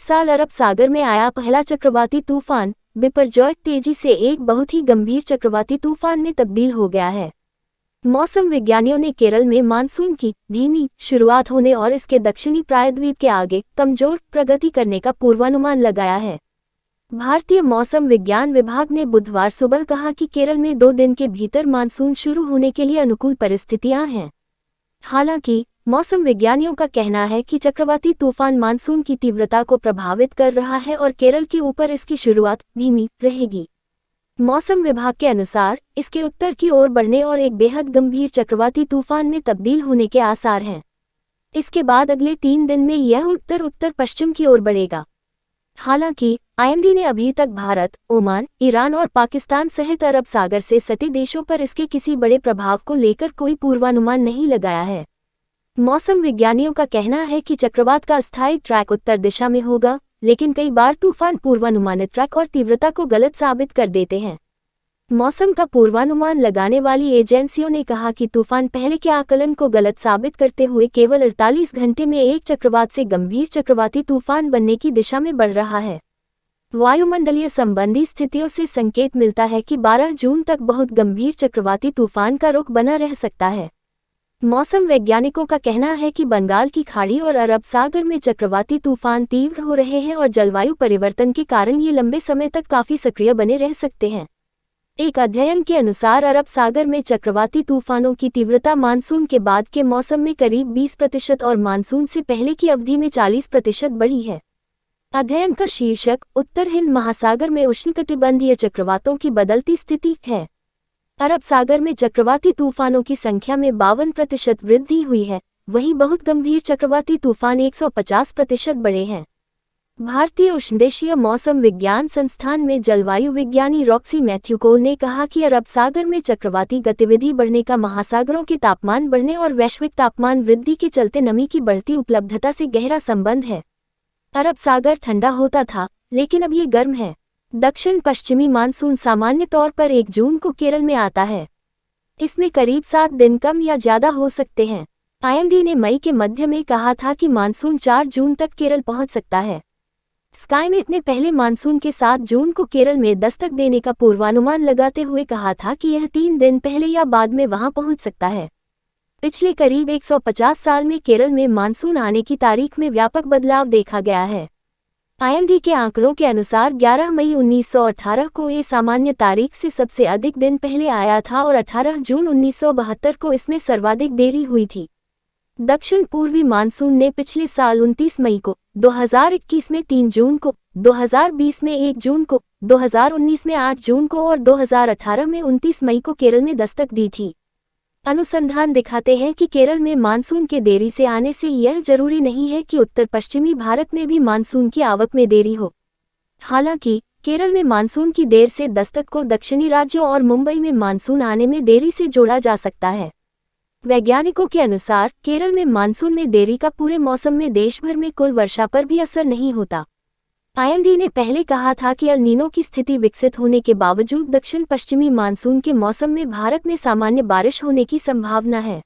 साल अरब सागर में आया पहला चक्रवाती तूफान बिपरजॉय तेजी से एक बहुत ही गंभीर चक्रवाती तूफान में तब्दील हो गया है। मौसम विज्ञानियों ने केरल में मानसून की धीमी शुरुआत होने और इसके दक्षिणी प्रायद्वीप के आगे कमजोर प्रगति करने का पूर्वानुमान लगाया है। भारतीय मौसम विज्ञान विभाग ने बुधवार सुबह कहा कि केरल में 2 दिन के भीतर मानसून शुरू होने के लिए अनुकूल परिस्थितियां हैं। हालांकि मौसम विज्ञानियों का कहना है कि चक्रवाती तूफान मानसून की तीव्रता को प्रभावित कर रहा है और केरल के ऊपर इसकी शुरुआत धीमी रहेगी। मौसम विभाग के अनुसार इसके उत्तर की ओर बढ़ने और एक बेहद गंभीर चक्रवाती तूफान में तब्दील होने के आसार हैं। इसके बाद अगले 3 दिन में यह उत्तर पश्चिम की ओर बढ़ेगा। हालांकि आईएमडी ने अभी तक भारत, ओमान, ईरान और पाकिस्तान सहित अरब सागर से सटे देशों पर इसके किसी बड़े प्रभाव को लेकर कोई पूर्वानुमान नहीं लगाया है। मौसम विज्ञानियों का कहना है कि चक्रवात का अस्थायी ट्रैक उत्तर दिशा में होगा, लेकिन कई बार तूफान पूर्वानुमानित ट्रैक और तीव्रता को गलत साबित कर देते हैं। मौसम का पूर्वानुमान लगाने वाली एजेंसियों ने कहा कि तूफान पहले के आकलन को गलत साबित करते हुए केवल 48 घंटे में एक चक्रवात से गंभीर चक्रवाती तूफान बनने की दिशा में बढ़ रहा है। वायुमंडलीय संबंधी स्थितियों से संकेत मिलता है कि 12 जून तक बहुत गंभीर चक्रवाती तूफान का रुख बना रह सकता है। मौसम वैज्ञानिकों का कहना है कि बंगाल की खाड़ी और अरब सागर में चक्रवाती तूफान तीव्र हो रहे हैं और जलवायु परिवर्तन के कारण ये लंबे समय तक काफी सक्रिय बने रह सकते हैं। एक अध्ययन के अनुसार अरब सागर में चक्रवाती तूफानों की तीव्रता मानसून के बाद के मौसम में करीब 20% और मानसून से पहले की अवधि में 40% बढ़ी है। अध्ययन का शीर्षक उत्तर हिंद महासागर में उष्णकटिबंधीय चक्रवातों की बदलती स्थिति है। अरब सागर में चक्रवाती तूफानों की संख्या में 52% वृद्धि हुई है, वहीं बहुत गंभीर चक्रवाती तूफान 150% बढ़े हैं। भारतीय उष्णदेशीय मौसम विज्ञान संस्थान में जलवायु विज्ञानी रॉक्सी मैथ्यू कोल ने कहा कि अरब सागर में चक्रवाती गतिविधि बढ़ने का महासागरों के तापमान बढ़ने और वैश्विक तापमान वृद्धि के चलते नमी की बढ़ती उपलब्धता से गहरा संबंध है। अरब सागर ठंडा होता था, लेकिन अब ये गर्म है। दक्षिण पश्चिमी मानसून सामान्य तौर पर 1 जून को केरल में आता है। इसमें करीब 7 दिन कम या ज्यादा हो सकते हैं। आईएमडी ने मई के मध्य में कहा था कि मानसून 4 जून तक केरल पहुंच सकता है। स्काईमेट ने पहले मानसून के 7 जून को केरल में दस्तक देने का पूर्वानुमान लगाते हुए कहा था कि यह 3 दिन पहले या बाद में वहां पहुंच सकता है। पिछले करीब 150 साल में केरल में मानसून आने की तारीख में व्यापक बदलाव देखा गया है। आईएमडी के आंकड़ों के अनुसार 11 मई 1918 को ये सामान्य तारीख से सबसे अधिक दिन पहले आया था और 18 जून 1972 को इसमें सर्वाधिक देरी हुई थी। दक्षिण पूर्वी मानसून ने पिछले साल 29 मई को, 2021 में 3 जून को, 2020 में 1 जून को, 2019 में 8 जून को और 2018 में 29 मई को केरल में दस्तक दी थी। अनुसंधान दिखाते हैं कि केरल में मानसून के देरी से आने से यह जरूरी नहीं है कि उत्तर पश्चिमी भारत में भी मानसून की आवक में देरी हो। हालांकि केरल में मानसून की देर से दस्तक को दक्षिणी राज्यों और मुंबई में मानसून आने में देरी से जोड़ा जा सकता है। वैज्ञानिकों के अनुसार केरल में मानसून में देरी का पूरे मौसम में देश भर में कुल वर्षा पर भी असर नहीं होता। आईएमडी ने पहले कहा था कि एल नीनो की स्थिति विकसित होने के बावजूद दक्षिण पश्चिमी मानसून के मौसम में भारत में सामान्य बारिश होने की संभावना है।